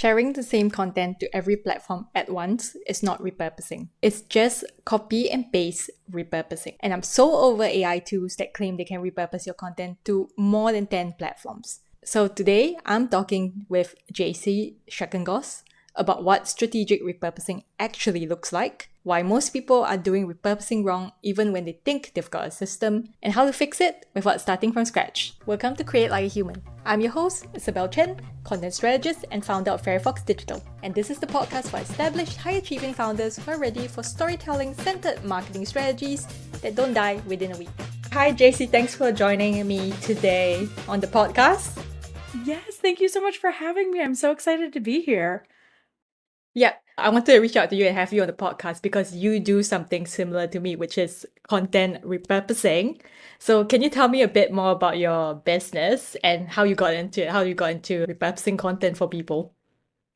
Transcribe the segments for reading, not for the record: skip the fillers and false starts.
Sharing the same content to every platform at once is not repurposing. It's just copy and paste repurposing. And I'm so over AI tools that claim they can repurpose your content to more than 10 platforms. So today, I'm talking with Jaci Schreckengost about what strategic repurposing actually looks like, why most people are doing repurposing wrong even when they think they've got a system, and how to fix it without starting from scratch. Welcome to Create Like a Human. I'm your host, Isabel Chen, content strategist and founder of Fairfox Digital. And this is the podcast for established, high-achieving founders who are ready for storytelling-centered marketing strategies that don't die within a week. Hi, Jaci. Thanks for joining me today on the podcast. Yes, thank you so much for having me. I'm so excited to be here. Yeah, I wanted to reach out to you and have you on the podcast because you do something similar to me, which is content repurposing. So can you tell me a bit more about your business and how you got into it, how you got into repurposing content for people?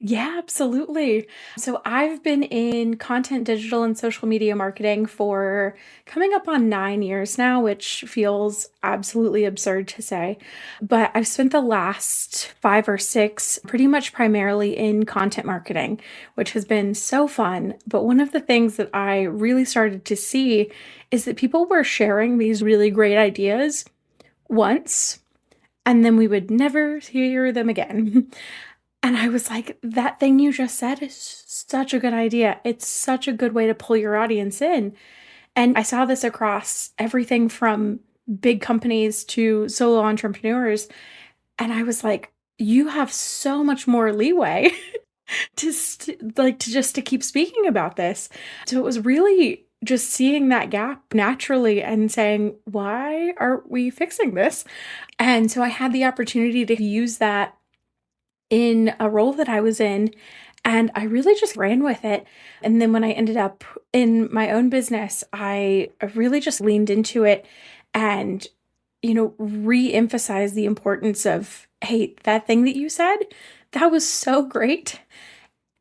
Yeah, absolutely. So I've been in content, digital, and social media marketing for coming up on 9 years now, which feels absolutely absurd to say. But I've spent the last 5 or 6 pretty much primarily in content marketing, which has been so fun. But one of the things that I really started to see is that people were sharing these really great ideas once, and then we would never hear them again. And I was like, that thing you just said is such a good idea. It's such a good way to pull your audience in. And I saw this across everything from big companies to solo entrepreneurs. And I was like, you have so much more leeway to keep speaking about this. So it was really just seeing that gap naturally and saying, why aren't we fixing this? And so I had the opportunity to use that in a role that I was in, and I really just ran with it. And then when I ended up in my own business, I really just leaned into it and, re-emphasized the importance of, hey, that thing that you said, that was so great.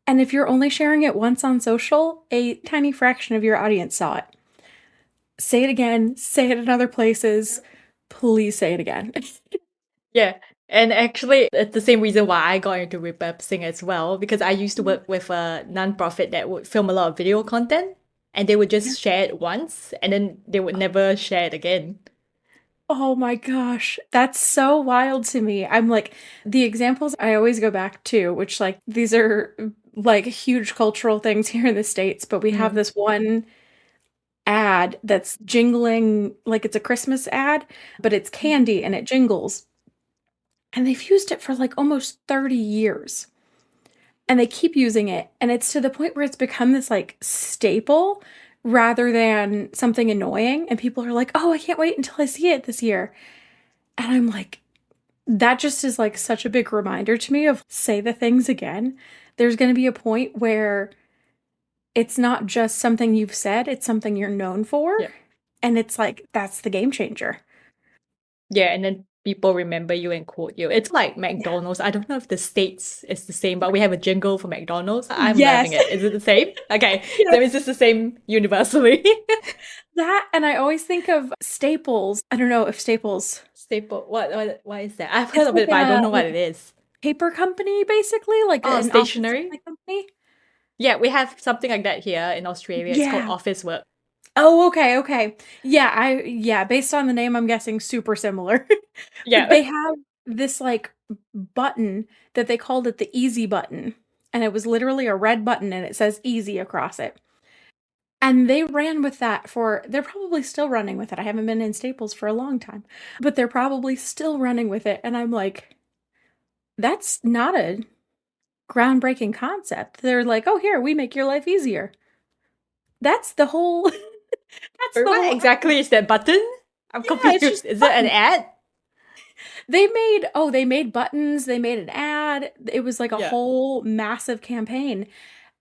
And if you're only sharing it once on social, a tiny fraction of your audience saw it. Say it again, say it in other places. Please say it again. Yeah. And actually, it's the same reason why I got into repurposing as well, because I used to work with a nonprofit that would film a lot of video content and they would just share it once and then they would never share it again. Oh my gosh, that's so wild to me. I'm like, the examples I always go back to, which these are like huge cultural things here in the States, but we have this one ad that's jingling, like it's a Christmas ad, but it's candy and it jingles. And they've used it for like almost 30 years. And they keep using it. And it's to the point where it's become this like staple rather than something annoying. And people are like, oh, I can't wait until I see it this year. And I'm like, that just is like such a big reminder to me of say the things again. There's going to be a point where it's not just something you've said, it's something you're known for. Yeah. And it's like, that's the game changer. Yeah, and then people remember you and quote you. It's like McDonald's. I don't know if the States is the same, but we have a jingle for McDonald's. I'm loving it. Is it the same? Okay, so is this the same universally? That, and I always think of Staples. I don't know if Staples... Staple, what is that? I've heard of it, but I don't know what it is. Paper company, basically? Like an stationery company? Yeah, we have something like that here in Australia. It's called Office Work. Oh, okay. Yeah, based on the name, I'm guessing super similar. Yeah. They have this like button that they called it the easy button. And it was literally a red button and it says easy across it. And they ran with that they're probably still running with it. I haven't been in Staples for a long time, but they're probably still running with it. And I'm like, that's not a groundbreaking concept. They're like, oh, here, we make your life easier. That's the whole... What exactly is that button? I'm confused. Is it an ad? They made buttons. They made an ad. It was like a whole massive campaign.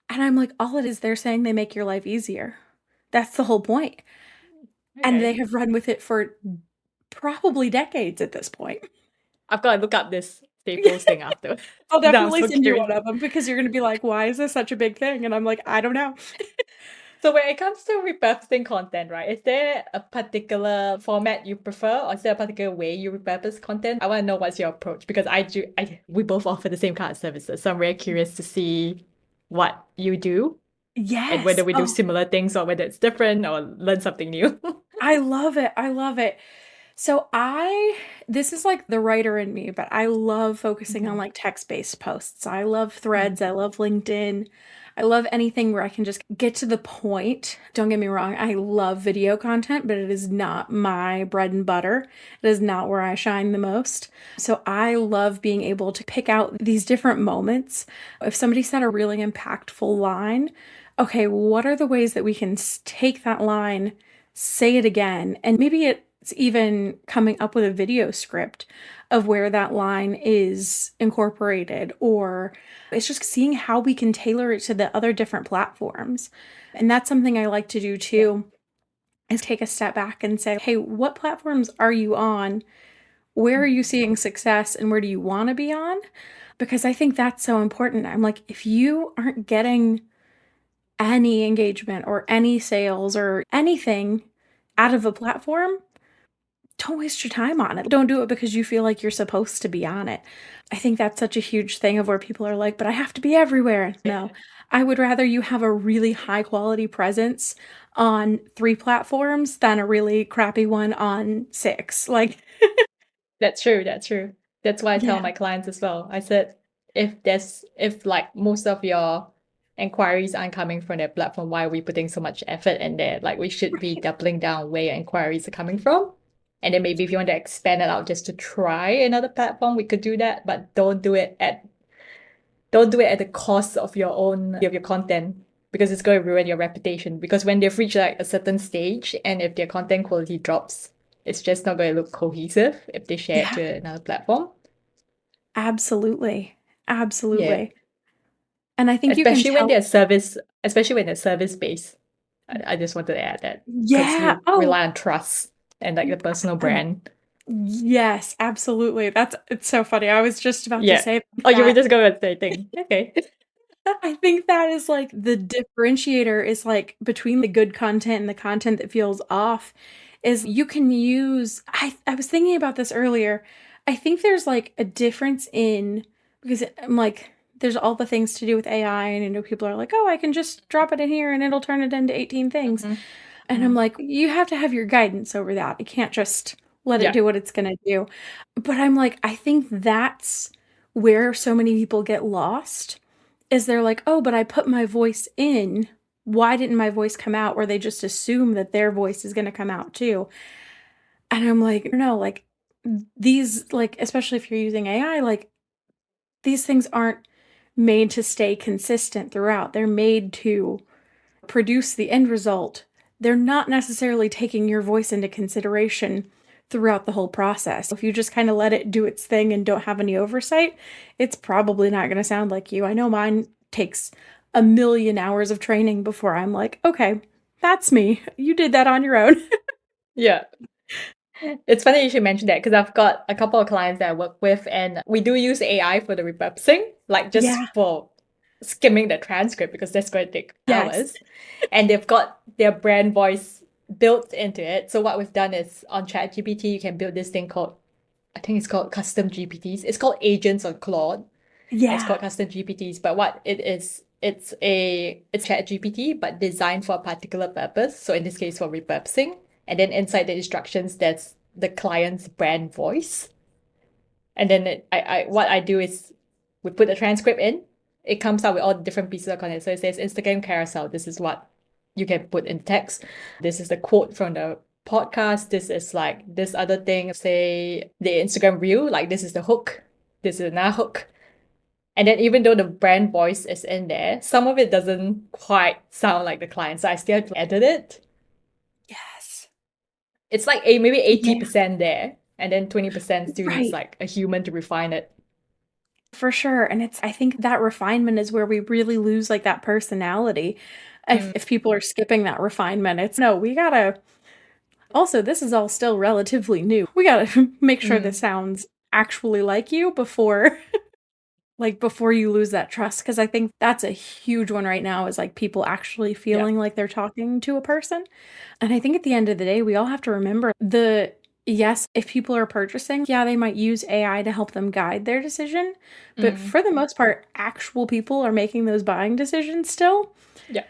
And I'm like, all it is, they're saying they make your life easier. That's the whole point. Okay. And they have run with it for probably decades at this point. I've got to look up this Staples thing after. I'll definitely send you one of them because you're going to be like, why is this such a big thing? And I'm like, I don't know. So when it comes to repurposing content, right, is there a particular format you prefer, or is there a particular way you repurpose content? I want to know what's your approach, because we both offer the same kind of services. So I'm very curious to see what you do and whether Yes. we do Oh, similar things or whether it's different or learn something new. I love it. I love it. So this is like the writer in me, but I love focusing on Mhm, like text-based posts. I love mhm, threads. I love LinkedIn. I love anything where I can just get to the point. Don't get me wrong, I love video content, but it is not my bread and butter. It is not where I shine the most. So I love being able to pick out these different moments. If somebody said a really impactful line, okay, what are the ways that we can take that line, say it again, and maybe it's even coming up with a video script of where that line is incorporated, or it's just seeing how we can tailor it to the other different platforms. And that's something I like to do yeah. too, is take a step back and say, hey, what platforms are you on? Where are you Mhm. seeing success and where do you want to be on? Because I think that's so important. I'm like, if you aren't getting any engagement or any sales or anything out of a platform, don't waste your time on it. Don't do it because you feel like you're supposed to be on it. I think that's such a huge thing of where people are like, but I have to be everywhere. No, I would rather you have a really high quality presence on 3 platforms than a really crappy one on 6. Like, That's true. That's true. That's why I tell yeah, my clients as well. I said, if like most of your inquiries aren't coming from their platform, why are we putting so much effort in there? Like we should be right. doubling down where your inquiries are coming from. And then maybe if you want to expand it out just to try another platform, we could do that, but don't do it at the cost of your content, because it's going to ruin your reputation. Because when they've reached like a certain stage and if their content quality drops, it's just not going to look cohesive if they share it Yeah, to another platform. absolutely. Yeah. Absolutely. And I think you can Especially when tell. they're service based. I just wanted to add that because Yeah. you Oh, rely on trust and like the personal brand. yes, absolutely. It's so funny. I was just about to Yeah. say Oh, you were that. just going to say thing. Okay. I think that is like the differentiator is like between the good content and the content that feels off is you can use I was thinking about this earlier. I think there's like a difference in because I'm like there's all the things to do with AI and people are like, "Oh, I can just drop it in here and it'll turn it into 18 things." Hmm. And I'm Hmm. like, "You have to have your guidance over that. You can't just let it Yeah. do what it's going to do." But I'm like, I think that's where so many people get lost is they're like, "Oh, but I put my voice in. Why didn't my voice come out?" Or they just assume that their voice is gonna come out too. And I'm like, "No, like, these like, especially if you're using AI, like, these things aren't made to stay consistent throughout. They're made to produce the end result. They're not necessarily taking your voice into consideration throughout the whole process. If you just kind of let it do its thing and don't have any oversight, it's probably not going to sound like you. I know mine takes a million hours of training before I'm like, okay, that's me. You did that on your own. Yeah. It's funny you should mention that because I've got a couple of clients that I work with, and we do use AI for the repurposing, like just Yeah. for skimming the transcript because that's going to take Yes. hours. And they've got their brand voice built into it. So what we've done is on ChatGPT, you can build this thing called, I think it's called custom GPTs. It's called agents on Claude. It's Yeah. called custom GPTs. But what it is, it's ChatGPT, but designed for a particular purpose. So in this case, for repurposing. And then inside the instructions, there's the client's brand voice. And then what I do is we put the transcript in. It comes out with all the different pieces of content. So it says Instagram carousel. This is what you can put in text. This is the quote from the podcast. This is like this other thing. Say the Instagram reel. Like this is the hook. This is another hook. And then even though the brand voice is in there, some of it doesn't quite sound like the client. So I still have to edit it. Yes. It's like a maybe Yeah. 80% there. And then 20% still needs Right. like a human to refine it. For sure. And I think that refinement is where we really lose like that personality. Mm, If people are skipping that refinement, it's no, we gotta also, this is all still relatively new. We gotta make sure this mm. sounds actually like you before. like before you lose that trust. Because I think that's a huge one right now, is like people actually Yeah. feeling like they're talking to a person. And I think at the end of the day, we all have to remember the yes, if people are purchasing, yeah, they might use AI to help them guide their decision. But Mm. for the most part, actual people are making those buying decisions still. Yeah.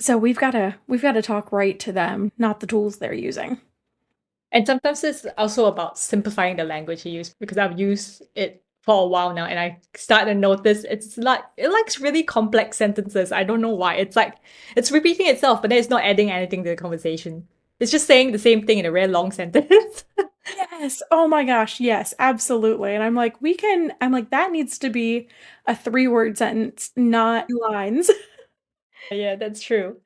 So we've got to talk right to them, not the tools they're using. And sometimes it's also about simplifying the language you use because I've used it for a while now and I start to notice it likes really complex sentences. I don't know why. It's like it's repeating itself, but then it's not adding anything to the conversation. It's just saying the same thing in a very long sentence. Yes. Oh my gosh. Yes, absolutely. And I'm like, that needs to be a 3-word sentence, not lines. Yeah, that's true.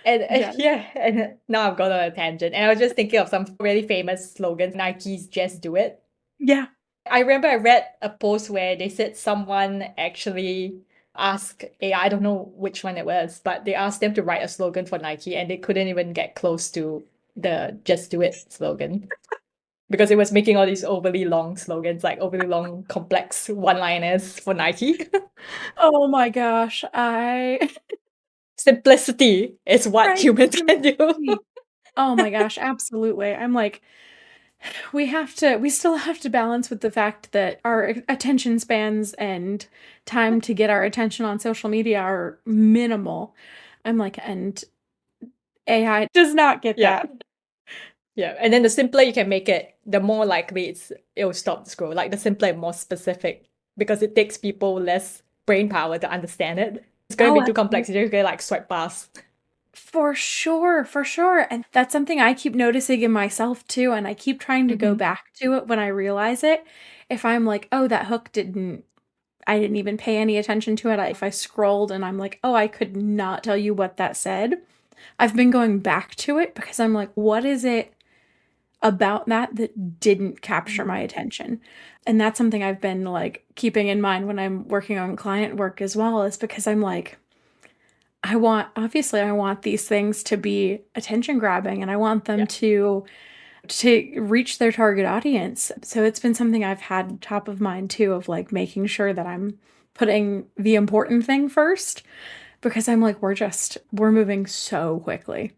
And Yeah. yeah, and now I've gone on a tangent. And I was just thinking of some really famous slogans. Nike's "Just Do It." Yeah. I remember I read a post where they said someone actually asked AI, I don't know which one it was, but they asked them to write a slogan for Nike and they couldn't even get close to the "Just Do It" slogan because it was making all these overly long slogans, like overly long, complex one-liners for Nike. Oh my gosh. I Simplicity is what right. humans can do. Simplicity. Oh my gosh, absolutely. I'm like, we still have to balance with the fact that our attention spans and time to get our attention on social media are minimal. I'm like, and AI does not get Yeah. that. Yeah, and then the simpler you can make it, the more likely it'll stop the scroll. Like the simpler and more specific, because it takes people less brain power to understand it. It's gonna Oh, be too complex. absolutely. You're just gonna like swipe past. For sure, for sure. And that's something I keep noticing in myself too. And I keep trying to go Hmm. back to it when I realize it. If I'm like, oh, that hook I didn't even pay any attention to it. If I scrolled and I'm like, oh, I could not tell you what that said. I've been going back to it because I'm like, what is it about that didn't capture my attention? And that's something I've been like keeping in mind when I'm working on client work as well, is because I'm like, I want these things to be attention grabbing and I want them Yeah. to reach their target audience. So it's been something I've had top of mind too, of like making sure that I'm putting the important thing first, because I'm like, we're moving so quickly.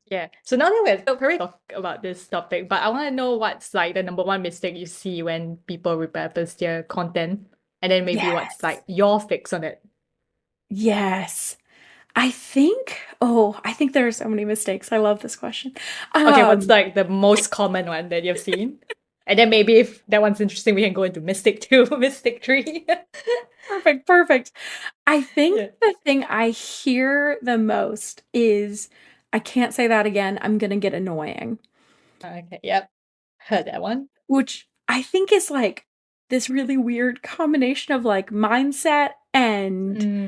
Yeah. So now that we're very talk about this topic, but I want to know what's like the number one mistake you see when people repurpose their content, and then maybe what's Yes. like your fix on it. Yes. I think there are so many mistakes. I love this question. Okay, what's Um, like the most common one that you've seen? And then maybe if that one's interesting, we can go into Mystic 2, Mystic 3. Perfect, perfect. I think Yeah. the thing I hear the most is, I can't say that again, I'm gonna get annoying, Okay, yep. Heard that one. which I think is like this really weird combination of like mindset and Mm,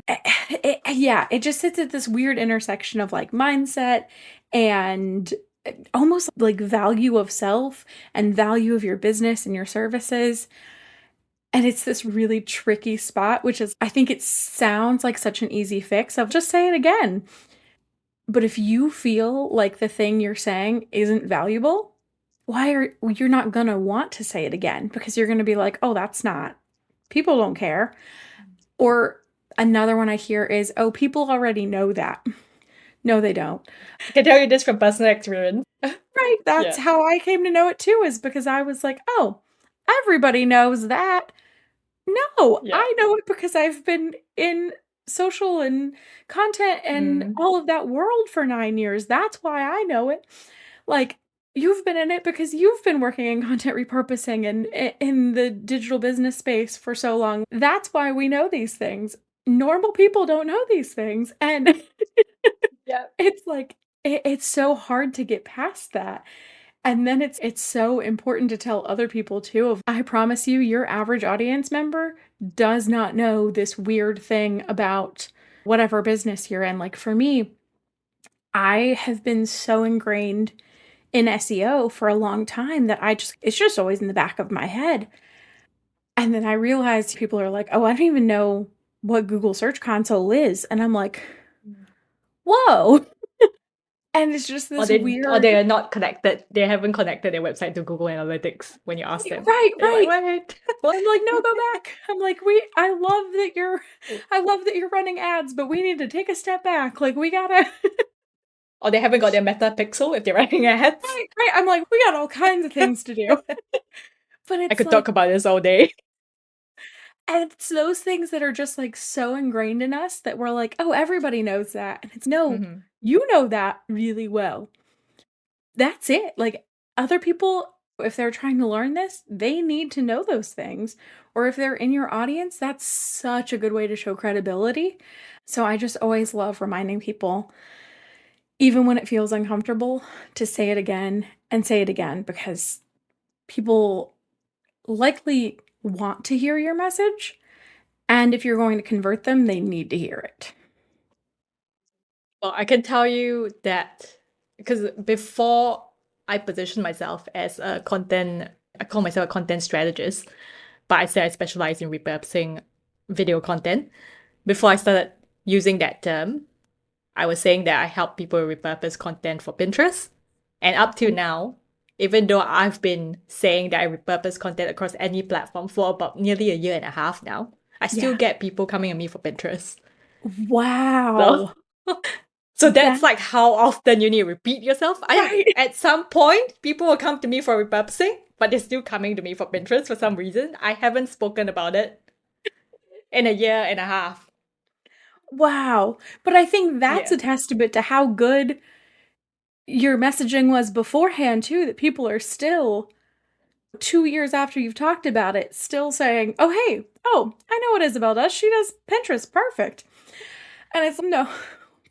yeah, it just sits at this weird intersection of like mindset and almost like value of self and value of your business and your services. And it's this really tricky spot, which is, I think it sounds like such an easy fix of just say it again. But if you feel like the thing you're saying isn't valuable, you're not gonna want to say it again, because you're gonna be like, oh, that's not, people don't care. Or another one I hear is, oh, people already know that. No, they don't. I can tell you this from personal experience. Right. That's Yeah, how I came to know it too, is because I was like, oh, everybody knows that. No, yeah. I know it because I've been in social and content and Mm, all of that world for 9 years. That's why I know it. Like, you've been in it because you've been working in content repurposing and in the digital business space for so long. That's why we know these things. Normal people don't know these things. And yeah. it's like, it's so hard to get past that. And then it's so important to tell other people too of, I promise you, your average audience member does not know this weird thing about whatever business you're in. Like for me, I have been so ingrained in SEO for a long time that it's just always in the back of my head. And then I realized people are like, "Oh, I don't even know what Google Search Console is." And I'm like, "Whoa." And it's just Or this they weird. are not connected. They haven't connected their website to Google Analytics when you ask them. Right, And you're like, right. what? I'm like, no, go back. I'm like, I love that you're running ads, but we need to take a step back. Like, we gotta, Or they haven't got their meta pixel if they're running ads. right, right. I'm like, we got all kinds of things to do. But I it's could talk like, about this all day. and it's those things that are just like so ingrained in us that we're like, oh, everybody knows that. And it's no, Mm-hmm. you know that really well. That's it. Like, other people, if they're trying to learn this, they need to know those things. Or if they're in your audience, that's such a good way to show credibility. So I just always love reminding people, even when it feels uncomfortable, to say it again and say it again, because people likely want to hear your message. And if you're going to convert them, they need to hear it. Well, I can tell you that because before I positioned myself as a content, I call myself a content strategist, but I say I specialize in repurposing video content. Before I started using that term, I was saying that I help people repurpose content for Pinterest. And up to now, even though I've been saying that I repurpose content across any platform for about nearly a year and a half now, I still Yeah. get people coming at me for Pinterest. So Wow. So That that's like how often you need to repeat yourself. right. At some point, people will come to me for repurposing, but they're still coming to me for Pinterest for some reason. I haven't spoken about it in a year and a half. Wow. But I think that's Yeah. a testament to how good your messaging was beforehand, too, that people are still 2 years after you've talked about it, still saying, oh, hey, oh, I know what Isabel does. She does Pinterest. Perfect. And it's no,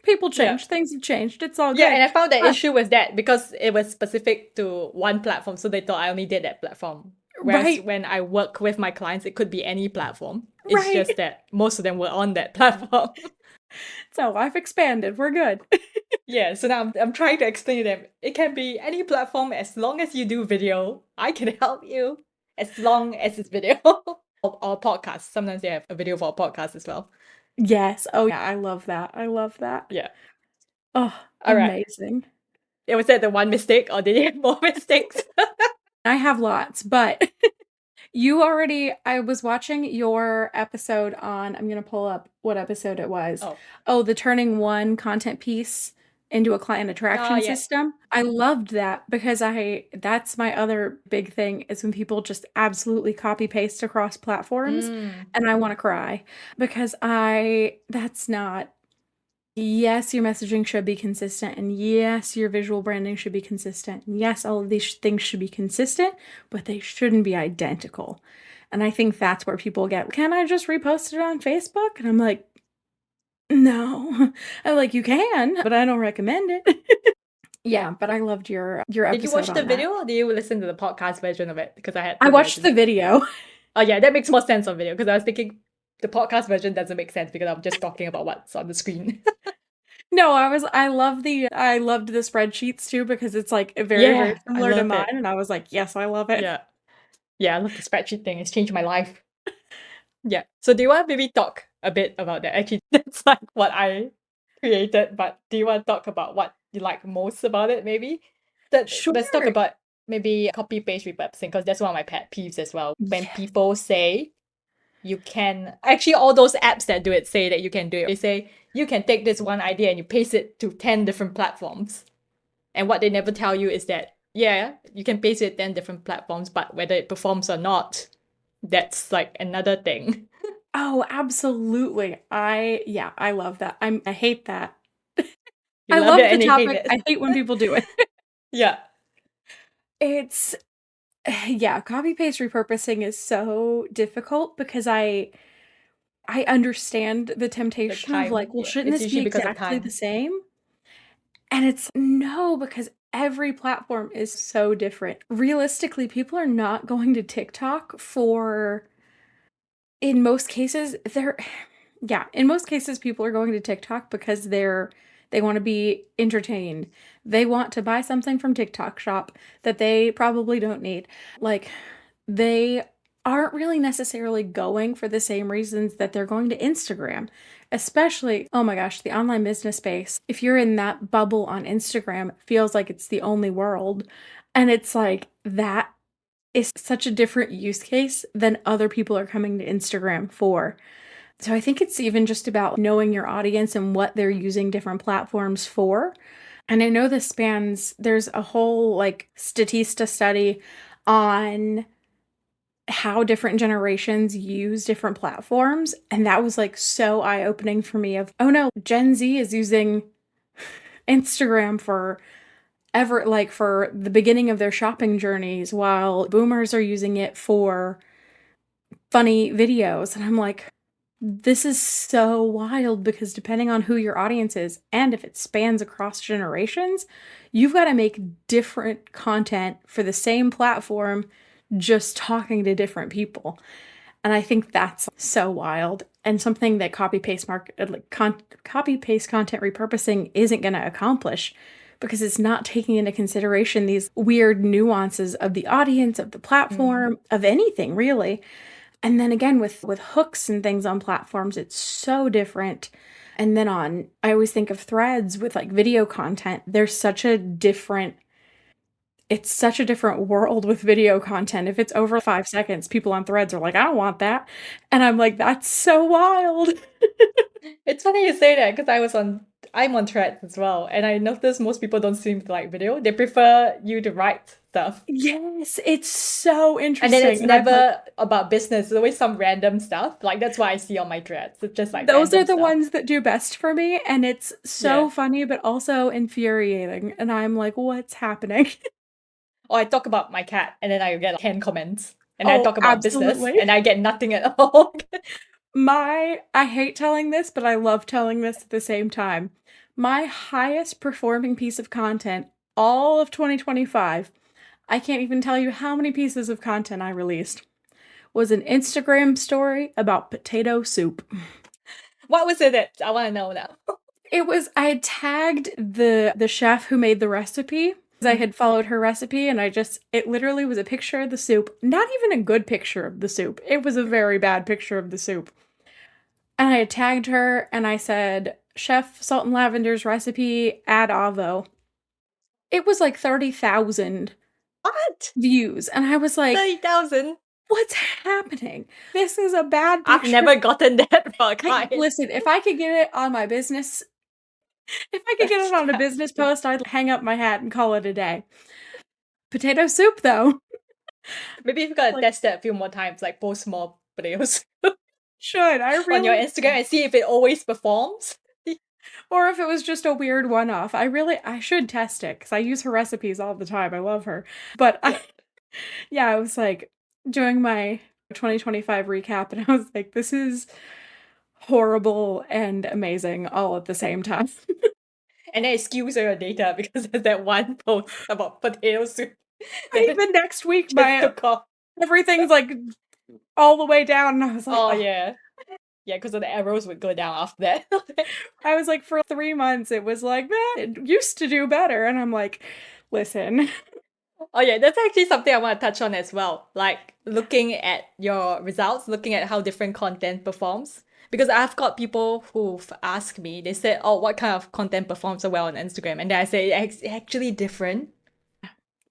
people Yeah. change. Things have changed. It's all Yeah, good. and I found the Huh. issue was that because it was specific to one platform, so they thought I only did that platform. Whereas Right. when I work with my clients, it could be any platform. It's Right. just that most of them were on that platform. So I've expanded. We're good. Yeah, so now I'm trying to explain to them it can be any platform as long as you do video. I can help you as long as it's video. Or podcast. Sometimes they have a video for a podcast as well. Yes. Oh, yeah. I love that. I love that. Yeah. Oh, All right. amazing. Was that the one mistake or did you have more mistakes? I have lots, but I was watching your episode on, I'm going to pull up what episode it was. Oh. Oh, the turning one content piece into a client attraction Yeah. system. I loved that because that's my other big thing is when people just absolutely copy paste across platforms Mm. and I want to cry because that's not, yes, your messaging should be consistent, and yes, your visual branding should be consistent, and yes, all of these things should be consistent, but they shouldn't be identical. And I think that's where people get, can I just repost it on Facebook? And I'm like, no. I'm like, you can, but I don't recommend it. Yeah, but I loved your Did you episode watch the on that. video or did you listen to the podcast version of it? Because I had I two watched the versions. video. Oh yeah, that makes more sense on video because I was thinking the podcast version doesn't make sense because I'm just talking about what's on the screen. No, I loved the spreadsheets too because it's like very, very Yeah, I similar to love mine. it. And I was like, yes, I love it. Yeah. Yeah, I love the spreadsheet thing. It's changed my life. Yeah. So do you want to maybe talk a bit about that? Actually, that's like what I created, but do you want to talk about what you like most about it, maybe? Let's talk Sure. about maybe copy paste repurposing, because that's one of my pet peeves as well. When Yes. people say you can actually all those apps that do it say that you can do it. They say you can take this one idea and you paste it to 10 different platforms. And what they never tell you is that, yeah, you can paste it 10 different platforms, but whether it performs or not, that's like another thing. Oh, absolutely. I love that. I hate that. You I love it love the and you hate topic. it. I hate when people do it. Yeah. It's yeah, copy paste repurposing is so difficult because I understand the The temptation of like, time. well, Yeah. shouldn't It's this be usually because of exactly the time. same? And it's no, because every platform is so different. Realistically, people are not going to TikTok for, in most cases, yeah, in most cases, people are going to TikTok because they want to be entertained. They want to buy something from TikTok shop that they probably don't need. Like, they aren't really necessarily going for the same reasons that they're going to Instagram. Especially, oh my gosh, the online business space. If you're in that bubble on Instagram, it feels like it's the only world. And it's like that is such a different use case than other people are coming to Instagram for. So I think it's even just about knowing your audience and what they're using different platforms for. And I know this spans, there's a whole like Statista study on how different generations use different platforms. And that was like so eye-opening for me of, oh no, Gen Z is using Instagram for for the beginning of their shopping journeys, while boomers are using it for funny videos. And I'm like, this is so wild because depending on who your audience is and if it spans across generations, you've got to make different content for the same platform, just talking to different people. And I think that's so wild and something that copy paste content repurposing isn't going to accomplish because it's not taking into consideration these weird nuances of the audience, of the platform, of anything really. And then again with hooks and things on platforms, it's so different. And then I always think of threads with like video content. It's such a different world with video content. If it's over 5 seconds, people on threads are like, I don't want that. And I'm like, that's so wild. It's funny you say that because I'm on Threads as well, and I noticed most people don't seem to like video. They prefer you to write stuff. Yes, it's so And interesting. then it's And I'm like, never about business. It's always some random stuff. Like that's what I see on my Threads. It's just like those random are the stuff. ones that do best for me. And it's so Yeah. funny, but also infuriating. And I'm like, what's happening? Or I talk about my cat and then I get like 10 comments. And then I Oh, talk about business absolutely. and I get nothing at all. I hate telling this, but I love telling this at the same time. My highest performing piece of content, all of 2025, I can't even tell you how many pieces of content I released, was an Instagram story about potato soup. What was it? I want to know now. I had tagged the chef who made the recipe. I had followed her recipe and it literally was a picture of the soup. Not even a good picture of the soup. It was a very bad picture of the soup. And I had tagged her and I said, Chef Salt and Lavender's recipe, add avo. It was like 30,000 What? views. And I was like, 30,000? what's happening? This is a bad I've picture. never gotten that for a client. Listen, if I could get it on my business, if I could get it on a business post, I'd hang up my hat and call it a day. Potato soup, though. Maybe you've got to test that a few more times, like post more videos Should I really? on your Instagram and see if it always performs. Or if it was just a weird one-off. I should test it because I use her recipes all the time. I love her. But I was like doing my 2025 recap and I was like, this is horrible and amazing all at the same time. And then it skews your data because there's that one post about potato soup. The next week, took off. everything's like all the way down. And I was like, oh. Yeah. Yeah, because the arrows would go down after that. I was like, for 3 months, it was like, it used to do better. And I'm like, listen. Oh yeah, that's actually something I want to touch on as well. Like looking at your results, looking at how different content performs. Because I've got people who've asked me, they said, oh, what kind of content performs so well on Instagram? And then I say, it's actually different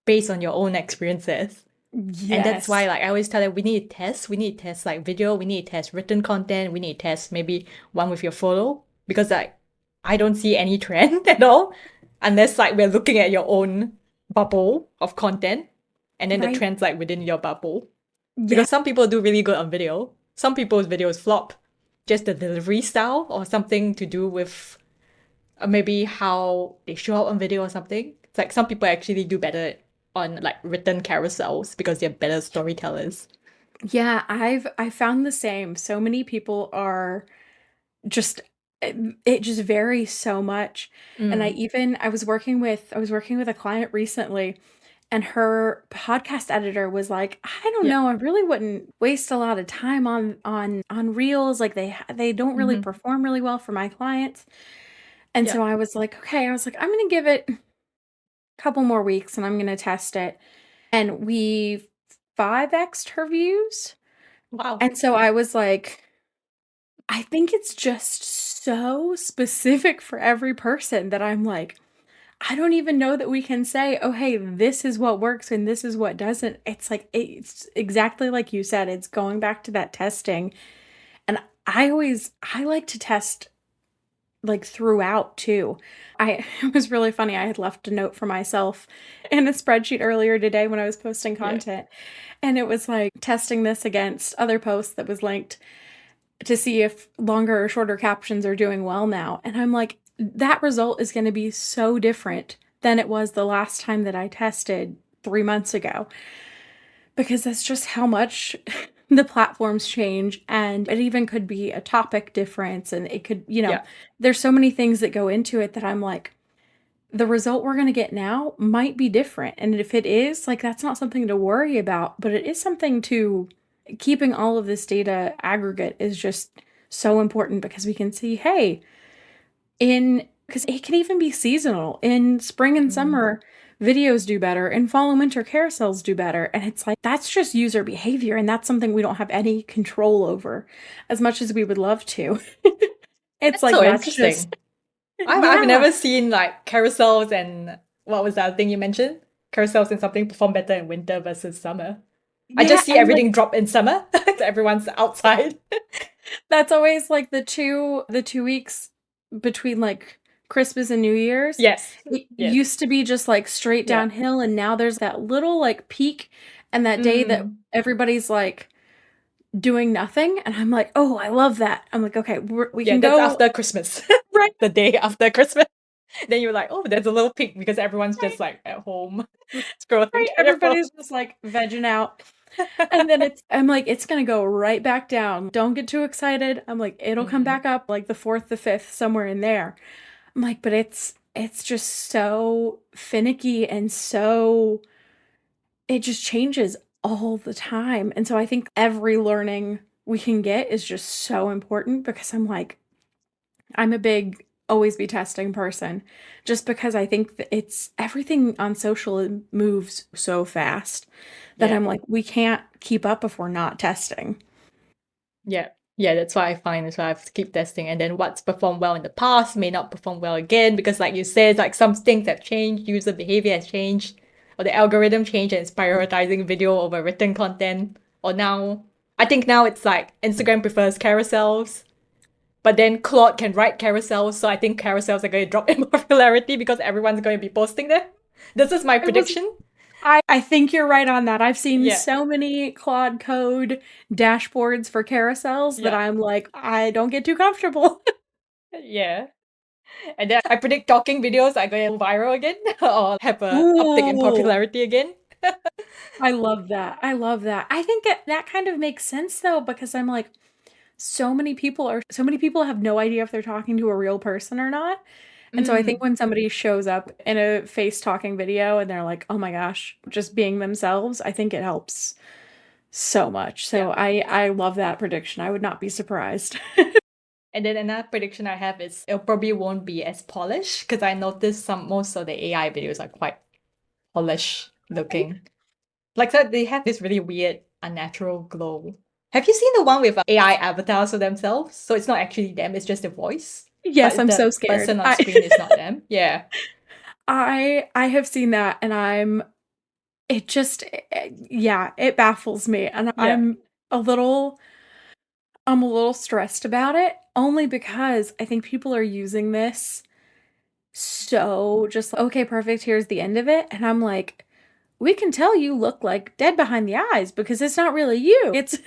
based on your own experiences. Yes. And that's why like I always tell them we need to test like video, we need to test written content, we need to test maybe one with your photo. Because like I don't see any trend at all. Unless like we're looking at your own bubble of content and then the trends like within your bubble. Because some people do really good on video. Some people's videos flop. Just the delivery style or something to do with maybe how they show up on video or something. It's like some people actually do better on like written carousels because they're better storytellers. Yeah, I found the same. So many people are just it just varies so much. And I was working with a client recently and her podcast editor was like, I don't know, I really wouldn't waste a lot of time on reels, like they don't really perform really well for my clients. And so I was like, okay, I'm going to give it a couple more weeks and I'm going to test it. And we 5x'd her views. Wow. And so I was like, I think it's just so specific for every person that I'm like, I don't even know that we can say, oh, hey, this is what works and this is what doesn't. It's like, it's exactly like you said, it's going back to that testing. And I like to test like throughout too. It was really funny. I had left a note for myself in a spreadsheet earlier today when I was posting Yeah. content. And it was like testing this against other posts that was linked to see if longer or shorter captions are doing well now. And I'm like, that result is going to be so different than it was the last time that I tested 3 months ago. Because that's just how much the platforms change. And it even could be a topic difference. And it could, Yeah. there's so many things that go into it that I'm like, the result we're going to get now might be different. And if it is, like, that's not something to worry about, but it is something to keeping all of this data aggregate is just so important because we can see, hey, because it can even be seasonal. In spring and Mm. summer, videos do better. In fall and winter, carousels do better. And it's like, that's just user behavior. And that's something we don't have any control over as much as we would love to. It's That's like, so that's just, interesting. I've yeah. never seen like carousels and what was that thing you mentioned? Carousels and something perform better in winter versus summer. I Yeah. just see And like, everything drop in summer. Everyone's outside. that's always like the two weeks between like Christmas and New Year's. Yes. It Yes. used to be just like straight Yeah. downhill, and now there's that little like peak and that day that Mm. everybody's like doing nothing, and I'm like, oh, I love that. I'm like, okay, we Yeah, can that's go after Christmas. right, The day after Christmas. Then you're like, oh, there's a little peak because everyone's right, just like at home scrolling right. through their phone. Everybody's just like vegging out. And then I'm like, it's gonna go right back down. Don't get too excited. I'm like, it'll come Mm. back up like the fourth, the fifth, somewhere in there. I'm like, but it's just so finicky and so it just changes all the time. And so I think every learning we can get is just so important because I'm like, I'm a big always be testing person just because I think that it's everything on social moves so fast that Yeah. I'm like, we can't keep up if we're not testing. Yeah. Yeah, that's what I find. That's why I have to keep testing. And then what's performed well in the past may not perform well again because like you said, like some things have changed, user behavior has changed, or the algorithm changed and it's prioritizing video over written content. Or now I think now it's like Instagram prefers carousels, but then Claude can write carousels, so I think carousels are going to drop in popularity because everyone's going to be posting them. This is my I was prediction. I think you're right on that. I've seen Yeah. so many Claude Code dashboards for carousels that Yeah. I'm like, I don't get too comfortable. Yeah. And then I predict talking videos are going to go viral again or have a uptick in Ooh, popularity again. I love that. I love that. I think that kind of makes sense though, because I'm like, so many people have no idea if they're talking to a real person or not. And so I think Mm. when somebody shows up in a face talking video and they're like, oh my gosh, just being themselves, I think it helps so much. Yeah. So I love that prediction. I would not be surprised. And then another prediction I have is it probably won't be as polished because I noticed most of the AI videos are quite polished Right? looking. Like so they have this really weird unnatural glow. Have you seen the one with AI avatars for themselves? So it's not actually them, it's just the voice. Yes, But I'm so the scared. person on screen is not them. Yeah. I have seen that and it just yeah, it baffles me and Yeah. I'm a little stressed about it only because I think people are using this so just okay, perfect, here's the end of it. And I'm like, we can tell you look like dead behind the eyes because it's not really you. It's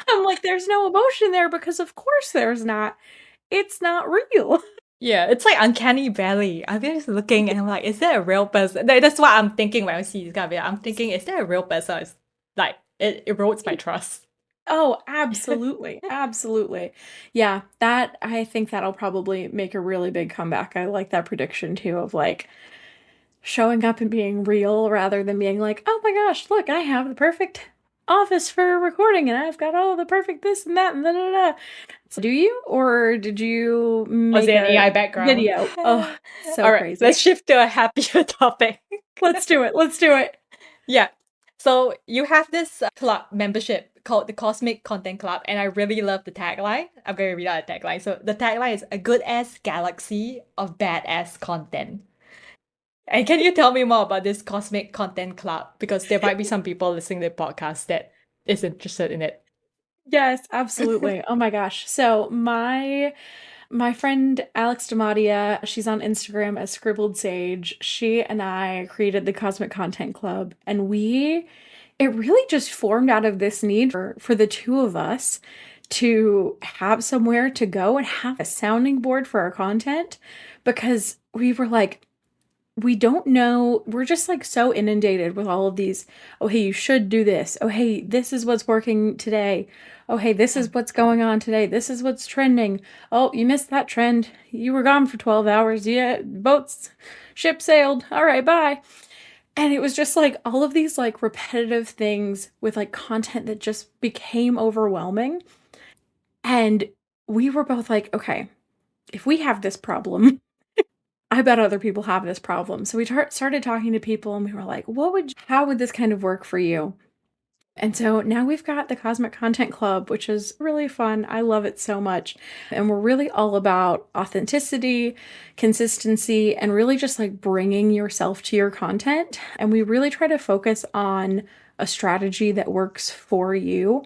I'm like, there's no emotion there because of course there's not. It's not real. Yeah, it's like uncanny valley. I'm just looking and I'm like, is that a real person? That's what I'm thinking when I see this kind of video. I'm thinking, is that a real person? It's like it erodes my trust. Oh, absolutely. Absolutely. Yeah, that I think that'll probably make a really big comeback. I like that prediction too of like showing up and being real rather than being like, "Oh my gosh, look, I have the perfect office for recording and I've got all the perfect this and that and da da da." So do you or did you Or is make there an a AI background? video? Oh, so All right, let's crazy. shift to a happier topic. Let's do it. Let's do it. Yeah. So you have this club membership called the Cosmic Content Club, and I really love the tagline. I'm going to read out the tagline. So the tagline is a good ass galaxy of badass content. And can you tell me more about this Cosmic Content Club? Because there might be some people listening to the podcast that is interested in it. Yes, absolutely. Oh my gosh. So my friend Alex Damadia, she's on Instagram as Scribbled Sage. She and I created the Cosmic Content Club, and it really just formed out of this need for the two of us to have somewhere to go and have a sounding board for our content, because we were like, we don't know. We're just like so inundated with all of these. Oh, hey, you should do this. Oh, hey, this is what's working today. Oh, hey, this is what's going on today. This is what's trending. Oh, you missed that trend. You were gone for 12 hours. Yeah, ship sailed. All right, bye. And it was just like all of these like repetitive things with like content that just became overwhelming. And we were both like, okay, if we have this problem, I bet other people have this problem. So we started talking to people and we were like, how would this kind of work for you? And so now we've got the Cosmic Content Club, which is really fun. I love it so much. And we're really all about authenticity, consistency, and really just like bringing yourself to your content. And we really try to focus on a strategy that works for you.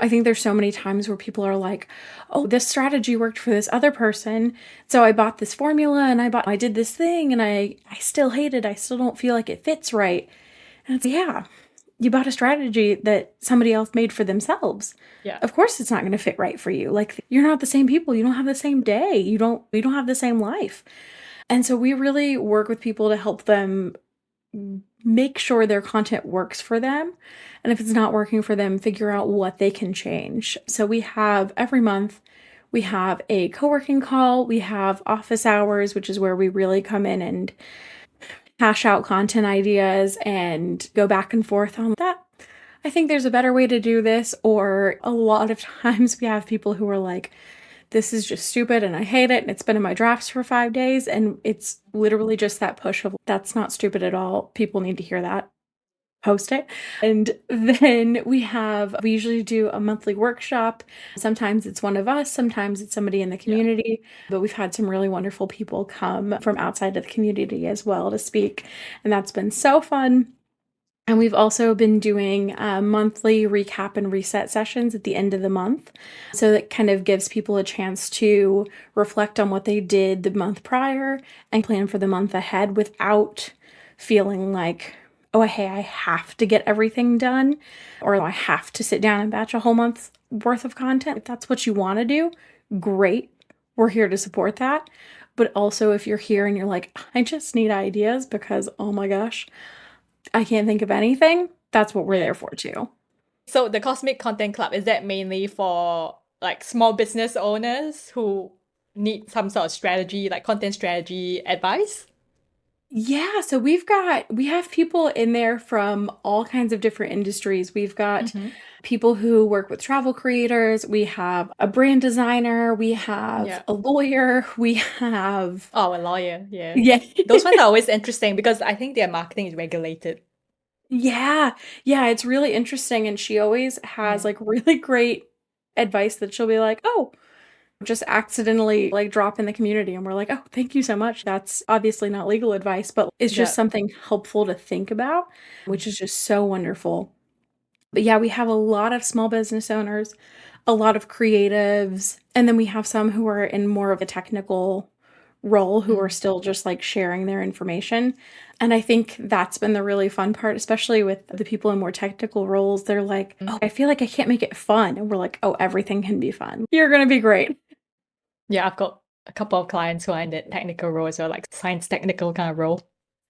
I think there's so many times where people are like, oh, this strategy worked for this other person. So I bought this formula and I did this thing and I still hate it. I still don't feel like it fits right. And it's, yeah, you bought a strategy that somebody else made for themselves. Yeah. Of course it's not going to fit right for you. Like, you're not the same people. You don't have the same day. You don't have the same life. And so we really work with people to help them make sure their content works for them. And if it's not working for them, figure out what they can change. So we have every month, we have a co-working call, we have office hours, which is where we really come in and hash out content ideas and go back and forth on that. I think there's a better way to do this. Or a lot of times we have people who are like, this is just stupid and I hate it and it's been in my drafts for 5 days, and it's literally just that push of, that's not stupid at all. People need to hear that. Post it. And then we usually do a monthly workshop. Sometimes it's one of us, sometimes it's somebody in the community, but we've had some really wonderful people come from outside of the community as well to speak, and that's been so fun. And we've also been doing monthly recap and reset sessions at the end of the month. So that kind of gives people a chance to reflect on what they did the month prior and plan for the month ahead without feeling like, oh, hey, I have to get everything done, or I have to sit down and batch a whole month's worth of content. If that's what you want to do, great. We're here to support that. But also, if you're here and you're like, I just need ideas because, oh my gosh, I can't think of anything, that's what we're there for too. So the Cosmic Content Club, is that mainly for like small business owners who need some sort of strategy, like content strategy advice? Yeah, so we have people in there from all kinds of different industries. We've got people who work with travel creators, we have a brand designer, we have a lawyer, we have a lawyer, yeah. Those ones are always interesting because I think their marketing is regulated. Yeah, it's really interesting, and she always has like really great advice that she'll be like, oh, just accidentally like drop in the community, and we're like, oh, thank you so much. That's obviously not legal advice, but it's just something helpful to think about, which is just so wonderful. But yeah, we have a lot of small business owners, a lot of creatives, and then we have some who are in more of a technical role who are still just like sharing their information. And I think that's been the really fun part, especially with the people in more technical roles. They're like, oh, I feel like I can't make it fun. And we're like, oh, everything can be fun. You're going to be great. Yeah, I've got a couple of clients who are in the technical role, so like science technical kind of role.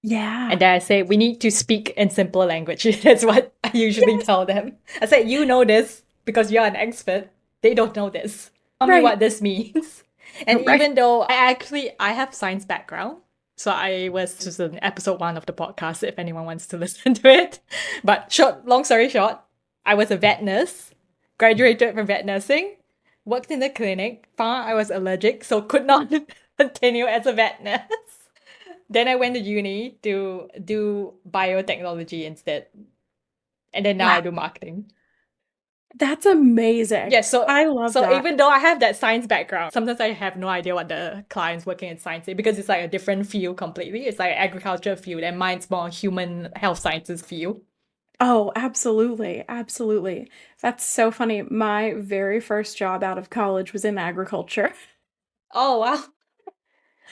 Yeah. And then I say, we need to speak in simple language. That's what I usually tell them. I said, you know this because you're an expert. They don't know this. Tell me what this means. And even though I have science background, so I was just in episode 1 of the podcast if anyone wants to listen to it. But long story short, I was a vet nurse, graduated from vet nursing, worked in the clinic, found out I was allergic, so could not continue as a vet nurse. Then I went to uni to do biotechnology instead. And then now I do marketing. That's amazing. Yeah, so I love so that. even though I have that science background, sometimes I have no idea what the clients working in science is because it's like a different field completely. It's like agriculture field and mine's more human health sciences field. Oh, absolutely. Absolutely. That's so funny. My very first job out of college was in agriculture. Oh wow.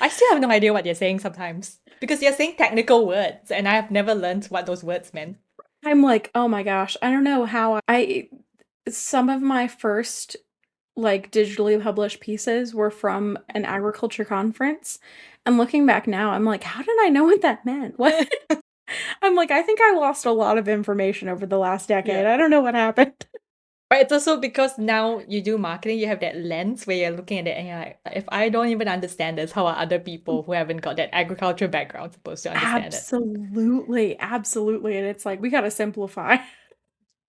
I still have no idea what you're saying sometimes. Because you're saying technical words and I have never learned what those words meant. I'm like, "Oh my gosh, I don't know how some of my first like digitally published pieces were from an agriculture conference. And looking back now, I'm like, how did I know what that meant? What?" I'm like, I think I lost a lot of information over the last decade. Yeah. I don't know what happened. But it's also because now you do marketing, you have that lens where you're looking at it and you're like, if I don't even understand this, how are other people who haven't got that agriculture background supposed to understand it? Absolutely. Absolutely. And it's like, we got to simplify.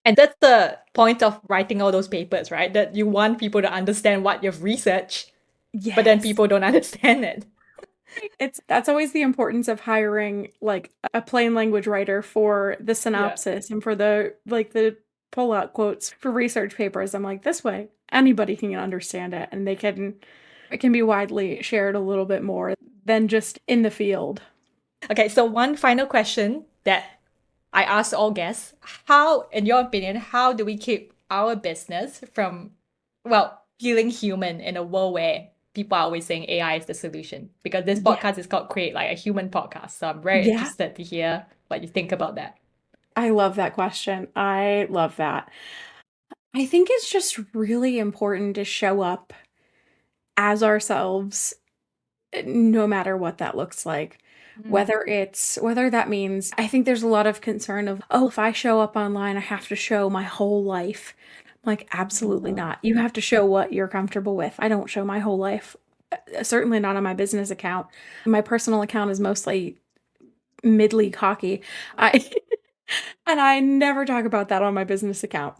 And that's the point of writing all those papers, right? That you want people to understand what you've researched, but then Yes. people don't understand it. That's always the importance of hiring like a plain language writer for the Yeah. synopsis and for the pull out quotes for research papers. I'm like, this way anybody can understand it and it can be widely shared a little bit more than just in the field. Okay, so one final question that I ask all guests, how, in your opinion, how do we keep our business from, well, feeling human in a world where people are always saying AI is the solution? Because this Yeah. podcast is called Create Like a Human Podcast. So I'm very Yeah. interested to hear what you think about that. I love that question. I love that. I think it's just really important to show up as ourselves no matter what that looks like. Mm. Whether that means I think there's a lot of concern of, oh, if I show up online, I have to show my whole life. Like, absolutely not. You have to show what you're comfortable with. I don't show my whole life. Certainly not on my business account. My personal account is mostly midly cocky. I and I never talk about that on my business account.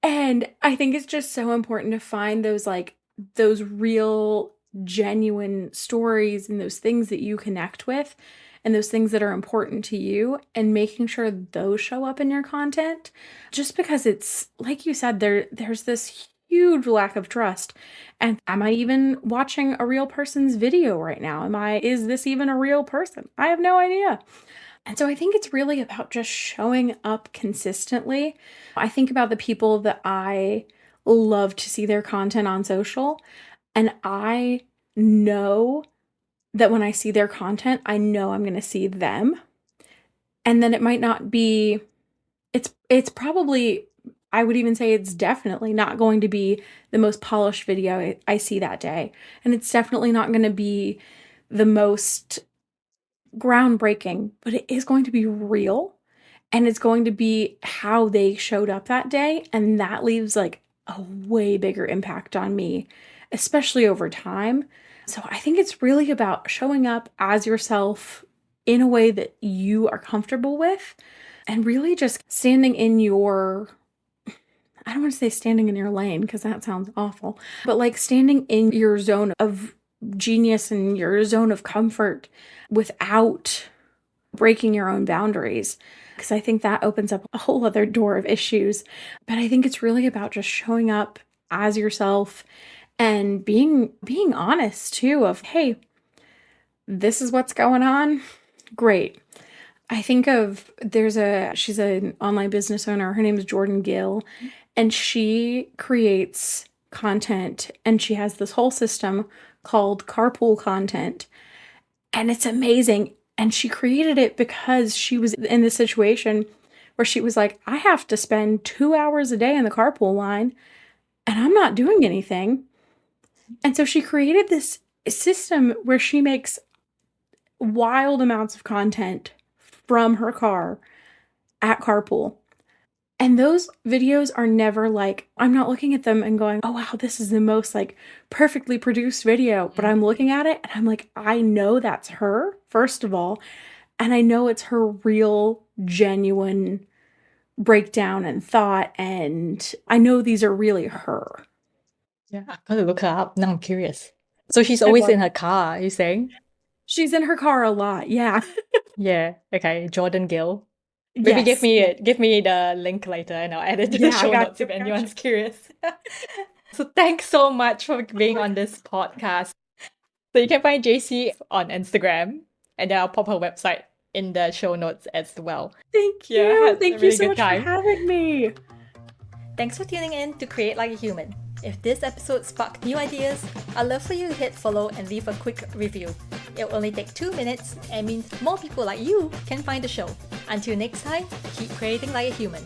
And I think it's just so important to find those real genuine stories and those things that you connect with and those things that are important to you and making sure those show up in your content just because it's like you said there's this huge lack of trust. And am I even watching a real person's video right now? Is this even a real person? I have no idea. And so I think it's really about just showing up consistently. I think about the people that I love to see their content on social, and I know that when I see their content, I know I'm going to see them. And then it might not be it's probably I would even say it's definitely not going to be the most polished video I see that day. And it's definitely not going to be the most groundbreaking, but it is going to be real and it's going to be how they showed up that day. And that leaves like a way bigger impact on me, especially over time. So I think it's really about showing up as yourself in a way that you are comfortable with and really just standing in your, I don't want to say standing in your lane because that sounds awful, but like standing in your zone of genius and your zone of comfort without breaking your own boundaries. Because I think that opens up a whole other door of issues. But I think it's really about just showing up as yourself and being honest too of, hey, this is what's going on. Great. I think of she's an online business owner. Her name is Jordan Gill, and she creates content and she has this whole system called carpool content. And it's amazing. And she created it because she was in this situation where she was like, I have to spend 2 hours a day in the carpool line and I'm not doing anything. And so she created this system where she makes wild amounts of content from her car at carpool. And those videos are never like, I'm not looking at them and going, oh, wow, this is the most like perfectly produced video. But I'm looking at it and I'm like, I know that's her, first of all. And I know it's her real, genuine breakdown and thought. And I know these are really her. Yeah, I'm gonna look her up. Now I'm curious. So she's I always love in it. her car, are you saying? She's in her car a lot. Yeah. Yeah. Okay. Jordan Gill. Maybe Yes. give me the link later and I'll add it to the Yeah, I show got notes you. if anyone's curious. So thanks so much for being on this podcast. So you can find JC on Instagram, and then I'll pop her website in the show notes as well. Thank Yeah, I you. had a Thank you really so good much for time. having me. Thanks for tuning in to Create Like a Human. If this episode sparked new ideas, I'd love for you to hit follow and leave a quick review. It'll only take 2 minutes and means more people like you can find the show. Until next time, keep creating like a human.